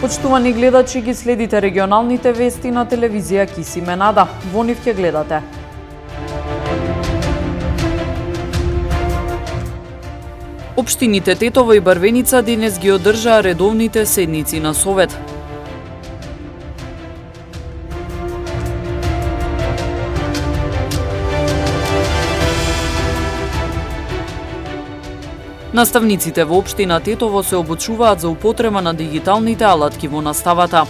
Почитувани гледачи, ги следите регионалните вести на телевизија Кисименада. Во нив ќе гледате. Општините Тетово и Барвеница денес ги одржаа редовните седници на Совет. Наставниците во општина Тетово се обучуваат за употреба на дигиталните алатки во наставата.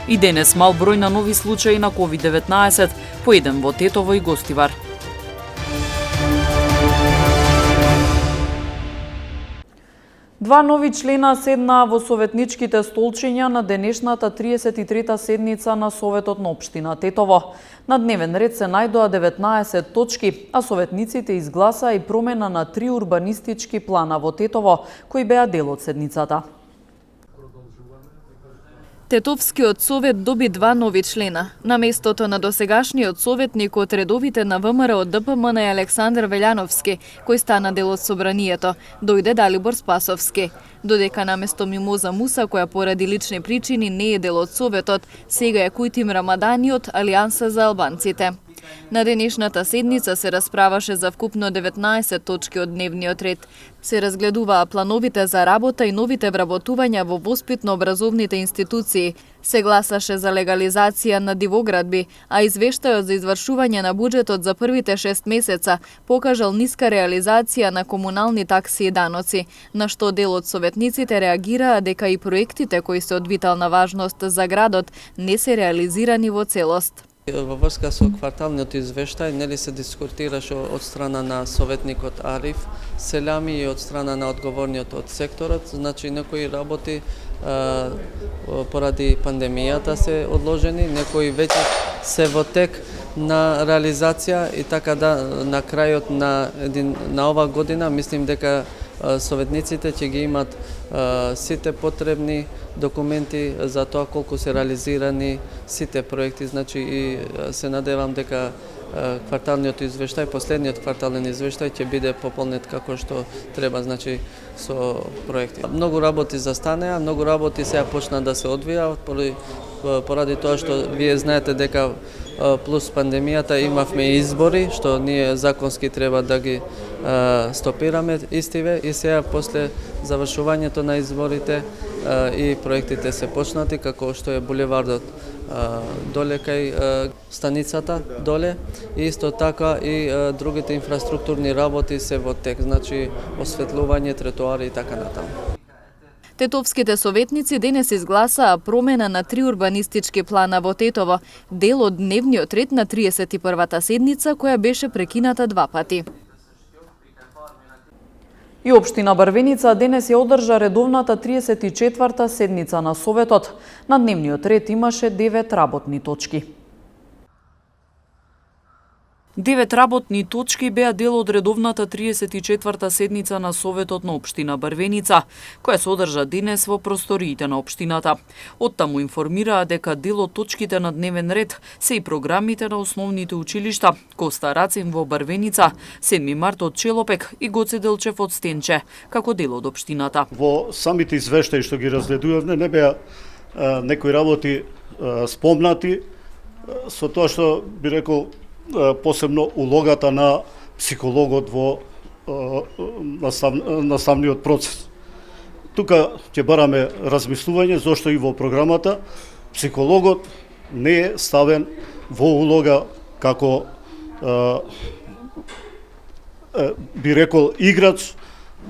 И денес мал број на нови случаи на COVID-19, по еден во Тетово и Гостивар. Два нови члена седнаа во советничките столчиња на денешната 33-та седница на Советот на општина Тетово. На дневен ред се најдоа 19 точки, а советниците изгласаа и промена на 3 урбанистички плана во Тетово, кои беа дел од седницата. Тетовскиот совет доби два нови члена. На местото на досегашниот советник од редовите на ВМРО ДПМН Александар Велјановски, кој стана дел од собранието, дојде Далибор Спасовски. Додека наместо Мимоза Муса, која поради лични причини не е дел од советот, сега е Кујтим Рамадани од Алијанса за албанците. На денешната седница се расправаше за вкупно 19 точки од дневниот ред. Се разгледуваа плановите за работа и новите вработувања во воспитно-образовните институции. Се гласаше за легализација на дивоградби, а извештајот за извршување на буџетот за првите 6 месеца покажал ниска реализација на комунални такси и даноци, на што дел од советниците реагираа дека и проектите кои се од витална важност за градот не се реализирани во целост. Во врска со кварталниот извештај, нели се дискутираше од страна на советникот Ариф Селами и од страна на одговорниот од секторот, значи некои работи поради пандемијата се одложени, некои веќе се во тек на реализација и така да на крајот на ова година мислим дека советниците ќе ги имат сите потребни документи за тоа колку се реализирани сите проекти, значи и се надевам дека кварталниот извештај, последниот квартален извештај ќе биде пополнет како што треба, значи со проекти. Многу работи застанеа, многу работи сега почна да се одвијаат поради тоа што вие знаете дека плюс пандемијата имавме избори, што ние законски треба да ги стопираме истиве и сега после завршувањето на изборите и проектите се почнати, како што е булевардот доле кај станицата доле и исто така и другите инфраструктурни работи се во тек, значи осветлување, тротоари и така натаму. Тетовските советници денес изгласаа промена на 3 урбанистички плана во Тетово, дел од дневниот ред на 31-та седница која беше прекината 2 пати. И општина Барвеница денес ја одржа редовната 34-та седница на Советот. На дневниот ред имаше 9 работни точки. 9 работни точки беа дел од редовната 34-та седница на Советот на општина Барвеница, која се одржа денес во просториите на општината. Оттаму информираа дека дел од точките на дневен ред се и програмите на основните училишта Коста Рацин во Барвеница, 7 март од Челопек и Гоце Делчев од Стенче, како дел од општината. Во самите извештаи што ги разгледувавме не беа некои работи спомнати, со тоа што би рекол посебно улогата на психологот во наставниот процес. Тука ќе бараме размислување зошто и во програмата психологот не е ставен во улога како би рекол играч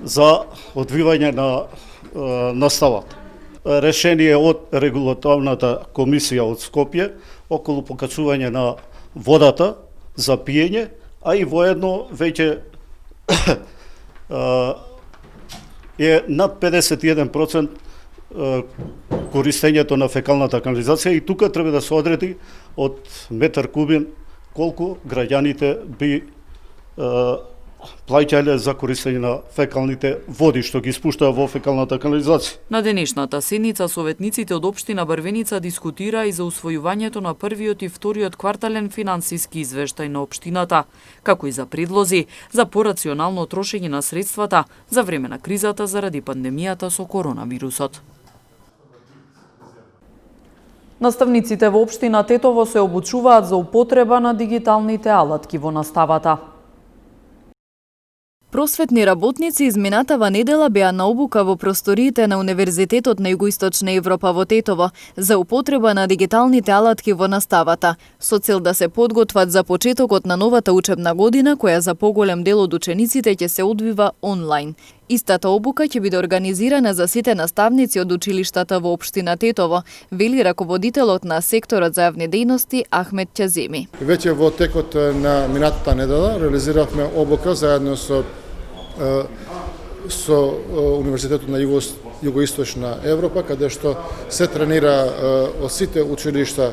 за одвивање на наставата. Решение од регулаторната комисија од Скопје околу покачување на водата за пиење, а и воедно веќе е над 51% користењето на фекалната канализација и тука треба да се одреди од метар кубен колку граѓаните би плаќале за користење на фекалните води што ги испуштаа во фекалната канализација. На денешната седница советниците од општина Брвеница дискутира и за усвојувањето на првиот и вториот квартален финансиски извештај на општината, како и за предлози за порационално трошење на средствата за време на кризата заради пандемијата со коронавирусот. Наставниците во општина Тетово се обучуваат за употреба на дигиталните алатки во наставата. Просветни работници изминатава недела беа на обука во просториите на Универзитетот на Југоисточна Европа во Тетово за употреба на дигиталните алатки во наставата, со цел да се подготват за почетокот на новата учебна година, која за поголем дел од учениците ќе се одвива онлайн. Истата обука ќе биде организирана за сите наставници од училиштата во општина Тетово, вели раководителот на секторот за јавни дејности Ахмет Ќаземи. Веќе во текот на минатата недела реализиравме обука заедно со Универзитетот на Југоисточна Европа, каде што се тренира од сите училишта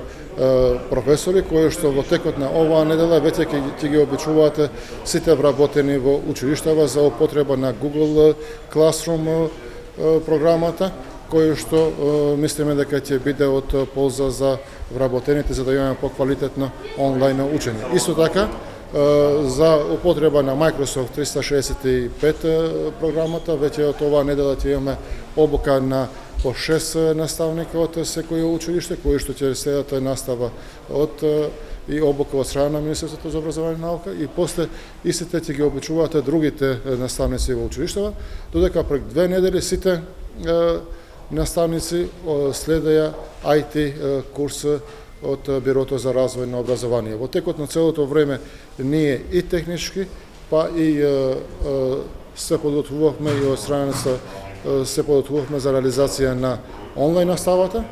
професори кои што во текот на оваа недела веќе ќе ги обучуваат сите вработени во училиштава за употреба на Google Classroom програмата, кој што мислиме дека ќе биде од полза за вработените за да имаме поквалитетно онлайн учење. Исто така за употреба на Microsoft 365 програмата, веќе од оваа недела ќе имаме обука на по 6 наставника од секој училиште, кои што ќе следат настава од и обука од страна на Министерството за образование и наука, и после истите ќе ги обучуваат другите наставници во училиштава, додека пред 2 недели сите наставници следеја IT курс од Бирото за развој на образование. Во текот на целото време ние и технички, па и се подготвувавме и од страна се подготвувавме за реализација на онлайн наставата.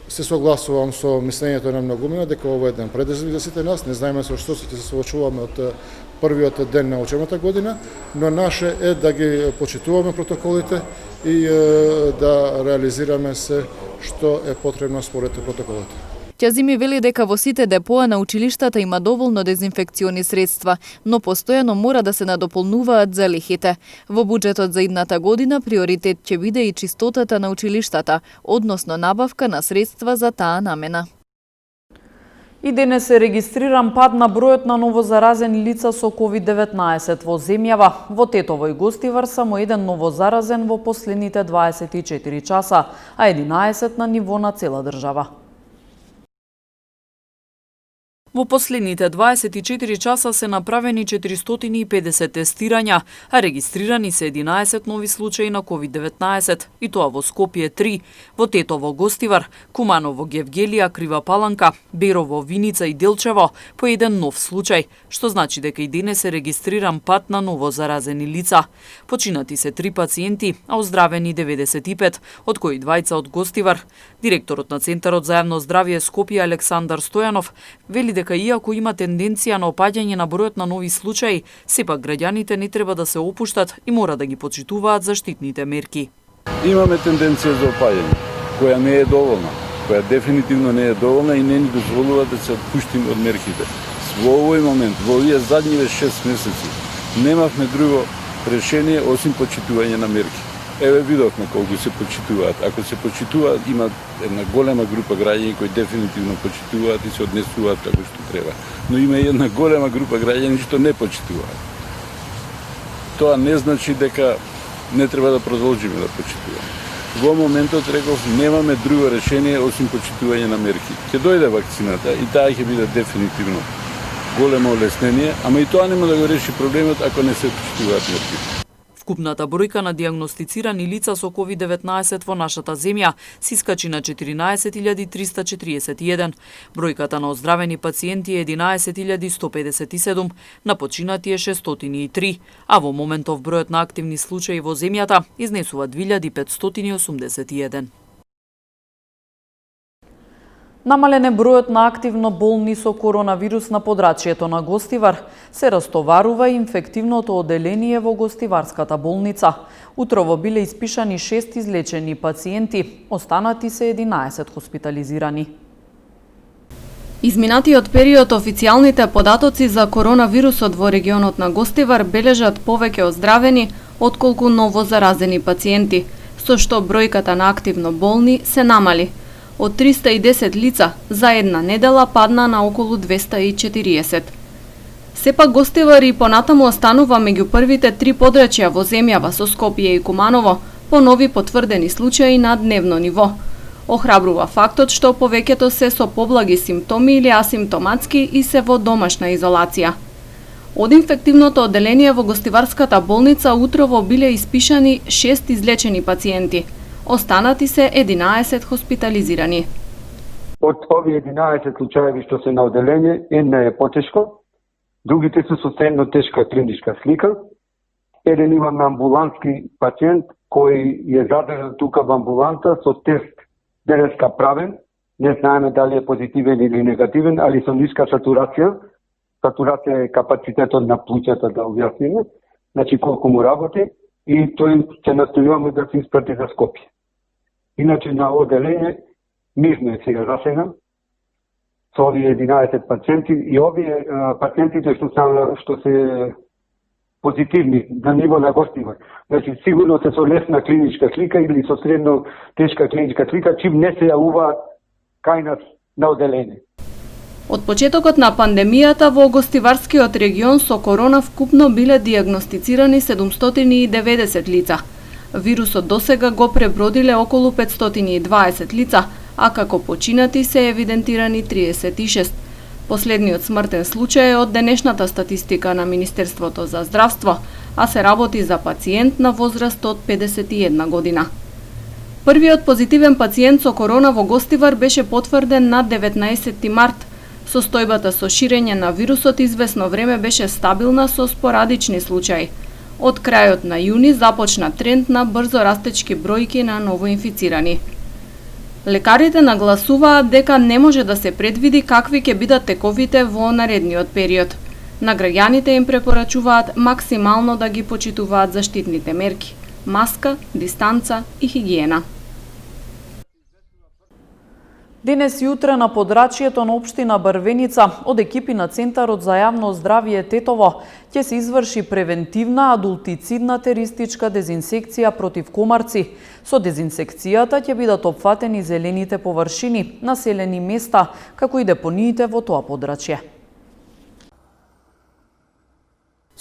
Се согласувам со мислењето на многумина дека ова е еден предизвик за сите нас. Не знаеме со што ќе се соочуваме од првиот ден на учебната година, но наше е да ги почитуваме протоколите и да реализираме се што е потребно според протоколите. Ќазими вели дека во сите депоа на училиштата има доволно дезинфекциони средства, но постојано мора да се надополнуваат залихите. Во буџетот за идната година приоритет ќе биде и чистотата на училиштата, односно набавка на средства за таа намена. И денес се регистриран пад на бројот на новозаразени лица со COVID-19 во земјава. Во Тетово и Гостивар само еден новозаразен во последните 24 часа, а 11 на ниво на цела држава. Во последните 24 часа се направени 450 тестирања, а регистрирани се 11 нови случаи на COVID-19, и тоа во Скопје 3, во Тетово, Гостивар, Куманово, Гевгелија, Крива Паланка, Берово, Виница и Делчево по еден нов случај, што значи дека и денес се регистриран пат на ново заразени лица. Починати се 3 пациенти, а оздравени 95, од кои 2 од Гостивар. Директорот на Центарот за јавно здравје Скопје Александар Стојанов вели дека иако има тенденција на опаѓање на бројот на нови случаи, сепак граѓаните не треба да се опуштат и мора да ги почитуваат заштитните мерки. Имаме тенденција за опаѓање, која не е доволна, која дефинитивно не е доволна и не ни дозволува да се отпуштиме од мерките. Во овој момент, во овие задниве 6 месеци, немавме друго решение осим почитување на мерки. Еве видовме колку се почитуваат. Ако се почитуваат, има една голема група граѓани кои дефинитивно почитуваат и се однесуваат како што треба. Но има и една голема група граѓани што не почитуваат. Тоа не значи дека не треба да продолжиме да почитуваме. Во моментот реков немаме друго решение осим почитување на мерки. Ќе дојде вакцината и таа ќе биде дефинитивно големо олеснение, ама и тоа нема да го реши проблемот ако не се почитуваат мерки. Вкупната бројка на диагностицирани лица со COVID-19 во нашата земја се искачи на 14.341. Бројката на оздравени пациенти е 11.157, на починати е 603, а во моментов бројот на активни случаи во земјата изнесува 2581. Намален е бројот на активно болни со коронавирус на подрачјето на Гостивар. Се растоварува и инфективното оделение во Гостиварската болница. Утрово биле испишани 6 излечени пациенти, останати се 11 хоспитализирани. Изминатиот период официјалните податоци за коронавирусот во регионот на Гостивар бележат повеќе оздравени отколку ново заразени пациенти, со што бројката на активно болни се намали. Од 310 лица за една недела падна на околу 240. Сепак Гостивар и понатаму останува меѓу првите 3 подрачја во земјава со Скопје и Куманово по нови потврдени случаи на дневно ниво. Охрабрува фактот што повеќето се со поблаги симптоми или асимптоматски и се во домашна изолација. Од инфективното одделение во Гостиварската болница утрово биле испишани 6 излечени пациенти. Останати се 11 хоспитализирани. Од овие 11 случаеви што се на одделение, една е потешко, другите се со средно тешка клиничка слика. Еден имаме амбулантски пациент кој е задржан тука во амбуланта со тест денеска правен, не знаеме дали е позитивен или негативен, али со ниска сатурација. Сатурација е капацитетот на плуќата, да објасниме, значи колку му работи, и тој ќе настојуваме да се испрати за Скопје. Иначе на одделение мирно е сега за сега, со овие 11 пациенти, и овие пациентите што се позитивни на ниво на Гостивар. Значи сигурно се со лесна клиничка слика или со средно тешка клиничка слика, чим не се јавуваат кај нас на одделение. Од почетокот на пандемијата во Гостиварскиот регион со корона вкупно биле диагностицирани 790 лица. Вирусот досега го пребродиле околу 520 лица, а како починати се евидентирани 36. Последниот смртен случај е од денешната статистика на Министерството за здравство, а се работи за пациент на возраст од 51 година. Првиот позитивен пациент со корона во Гостивар беше потврден на 19 март. Состојбата со ширење на вирусот извесно време беше стабилна со спорадични случаи. Од крајот на јуни започна тренд на брзо растечки бројки на новоинфицирани. Лекарите нагласуваат дека не може да се предвиди какви ќе бидат тековите во наредниот период. На граѓаните им препорачуваат максимално да ги почитуваат заштитните мерки – маска, дистанца и хигиена. Денес и утре на подрачјето на општина Брвеница од екипи на Центарот за јавно здравје Тетово ќе се изврши превентивна адултицидна теристичка дезинсекција против комарци. Со дезинсекцијата ќе бидат опфатени зелените површини, населени места, како и депониите во тоа подрачје.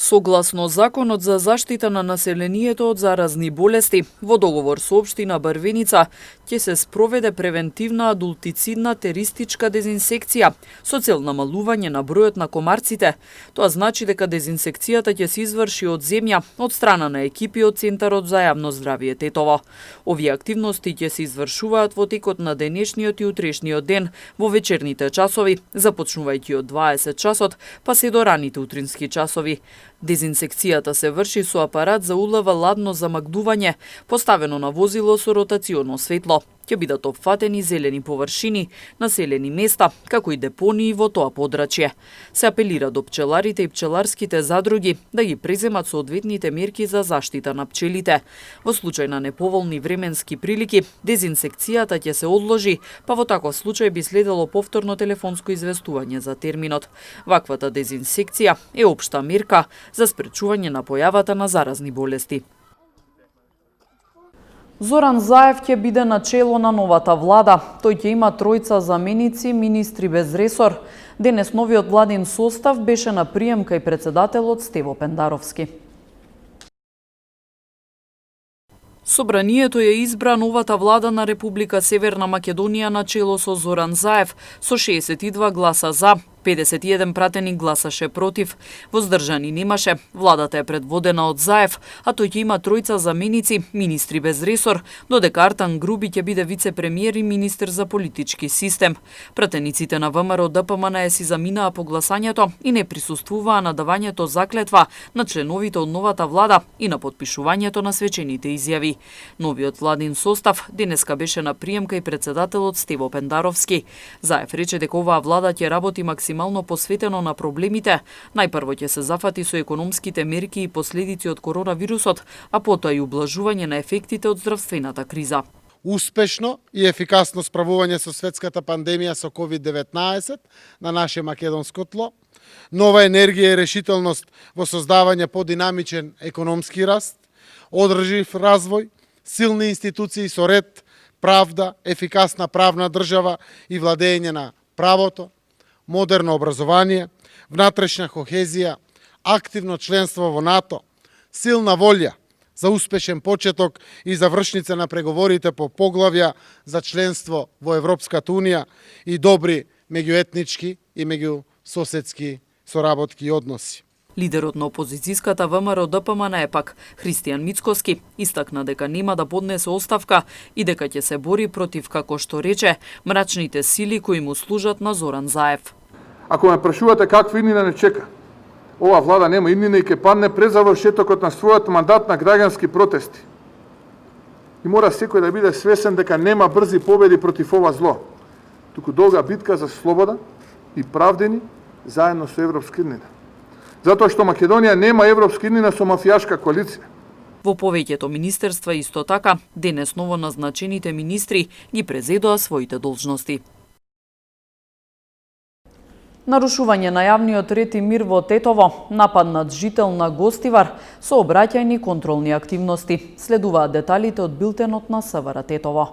Согласно Законот за заштита на населението од заразни болести, во договор со општина Брвеница ќе се спроведе превентивна адултицидна теристичка дезинсекција со цел намалување на бројот на комарците. Тоа значи дека дезинсекцијата ќе се изврши од земја од страна на екипи од Центарот за јавно здравје Тетово. Овие активности ќе се извршуваат во текот на денешниот и утрешниот ден во вечерните часови, започнувајќи од 20 часот па се до раните утрински часови. Дезинсекцијата се врши со апарат за улава ладно замагдување, поставено на возило со ротационо светло. Ќе бидат опфатени зелени површини, населени места, како и депонии во тоа подрачје. Се апелира до пчеларите и пчеларските задруги да ги преземат соодветните мерки за заштита на пчелите. Во случај на неповолни временски прилики, дезинсекцијата ќе се одложи, па во таков случај би следело повторно телефонско известување за терминот. Ваквата дезинсекција е општа мерка за спречување на појавата на заразни болести. Зоран Заев ќе биде на чело на новата влада. Тој ќе има тројца заменици, министри без ресор. Денес новиот владин состав беше на прием кај председателот Стево Пендаровски. Собранието ја избра новата влада на Република Северна Македонија на чело со Зоран Заев со 62 гласа за, 51 пратени гласаше против. Воздржани немаше. Владата е предводена од Заев, а тој ќе има тројца заменици, министри без ресор, додека Артан Груби ќе биде вице-премиер и министер за политички систем. Пратениците на ВМРО ДПМН си заминаа по гласањето и не присуствуваа на давањето заклетва на членовите од новата влада и на потпишувањето на свечените изјави. Новиот владин состав денеска беше на прием кај председателот Стево Пендаровски. Заев рече дека оваа влада ќе работи максимално посветено на проблемите. Најпрво ќе се зафати со економските мерки и последици од коронавирусот, а потоа и ублажување на ефектите од здравствената криза. успешно и ефикасно справување со светската пандемија со COVID-19 на наше македонско тло, нова енергија и решителност во создавање подинамичен економски раст, одржив развој, силни институции со ред, правда, ефикасна правна држава и владење на правото, модерно образование, внатрешна кохезија, активно членство во НАТО, силна волја за успешен почеток и завршница на преговорите по поглавја за членство во Европската Унија и добри меѓуетнички и меѓусоседски соработки односи. Лидерот на опозицијската ВМРО ДПМН епак, Христијан Мицкоски, истакна дека нема да поднесе оставка и дека ќе се бори против, како што рече, мрачните сили кои му служат на Зоран Заев. Ако ме прашувате каква иднина не чека, ова влада нема иднина и ќе падне пред завршетокот на својот мандат на граѓански протести. И мора секој да биде свесен дека нема брзи победи против ова зло, туку долга битка за слобода и правдени заедно со европска иднина. Затоа што Македонија нема европска иднина со мафијашка коалиција. Во повеќето министерства исто така, денес новоназначените министри ги презедоа своите должности. Нарушување на јавниот ред и мир во Тетово, напад над жител на Гостивар, сообраќајни контролни активности. Следуваат деталите од билтенот на СВР Тетово.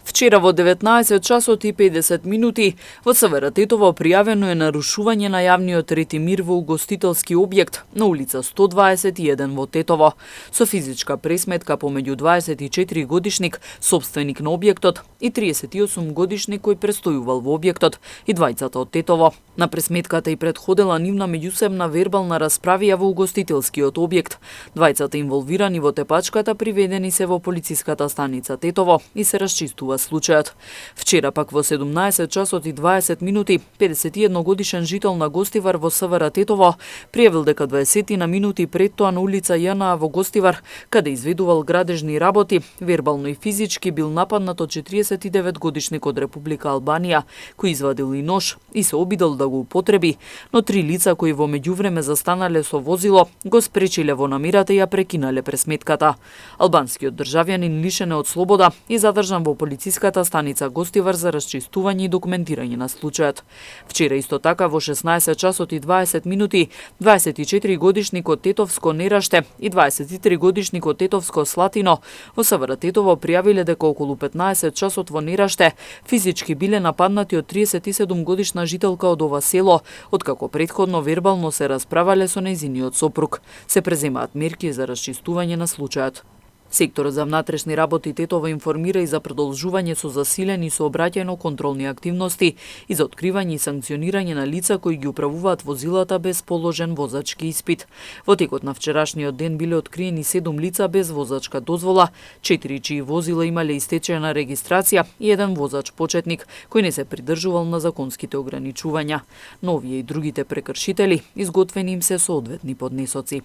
Вчера во 19 часот и 50 минути во СВР Тетово пријавено е нарушување на јавниот ред и мир во угостителски објект на улица 121 во Тетово, со физичка пресметка помеѓу 24 годишник, собственик на објектот, и 38 годишник кој престојувал во објектот, и двајцата од Тетово. На пресметката и предходела нивна меѓусебна вербална расправија во угостителскиот објект. Двајцата инволвирани во тепачката приведени се во полициската станица Тетово и се расчистува случајот. Вчера пак во 17 часот и 20 минути 51 годишен жител на Гостивар во СВР Тетово пријавил дека 20 на минути пред тоа на улица ЈНА во Гостивар, каде изведувал градежни работи, вербално и физички бил нападнат од 49 годишник од Република Албанија, кој извадил и нож и се обидел да го употреби, но три лица кои во меѓувреме застанале со возило го спречиле во намерата и ја прекинале пресметката. Албанскиот државјанин лишен е од слобода и задржан во полициската станица Гостивар за расчистување и документирање на случајот. Вчера исто така во 16 часот и 20 минути 24 годишник од Тетовско Нераште и 23 годишник од Тетовско Слатино во СВР Тетово пријавиле дека околу 15 часот во Нераште физички биле нападнати од 37 годишна жителка од ова село, откако претходно вербално се расправале со нејзиниот сопруг. Се преземаат мерки за расчистување на случајот. Секторот за внатрешни работи Тетово информира и за продолжување со засилени сообраќајно контролни активности и за откривање и санкционирање на лица кои ги управуваат возилата без положен возачки испит. Во текот на вчерашниот ден биле откриени 7 лица без возачка дозвола, 4 чии возила имале истечена регистрација и 1 возач почетник кој не се придржувал на законските ограничувања. Но овие и другите прекршители изготвени им се соодветни поднесоци.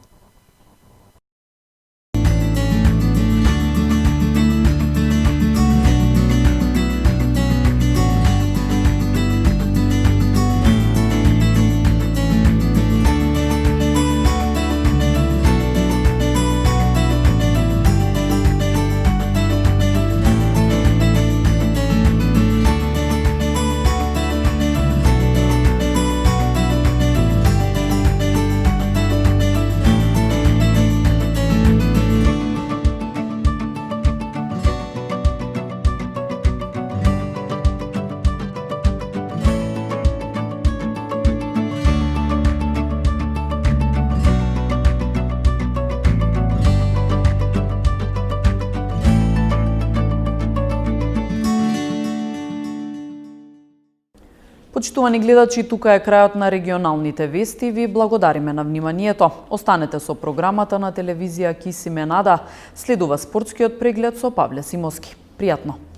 Почитувани гледачи, тука е крајот на регионалните вести. Ви благодариме на вниманието. Останете со програмата на телевизија Кисиме Нада. Следува спортскиот преглед со Павле Симоски. Пријатно!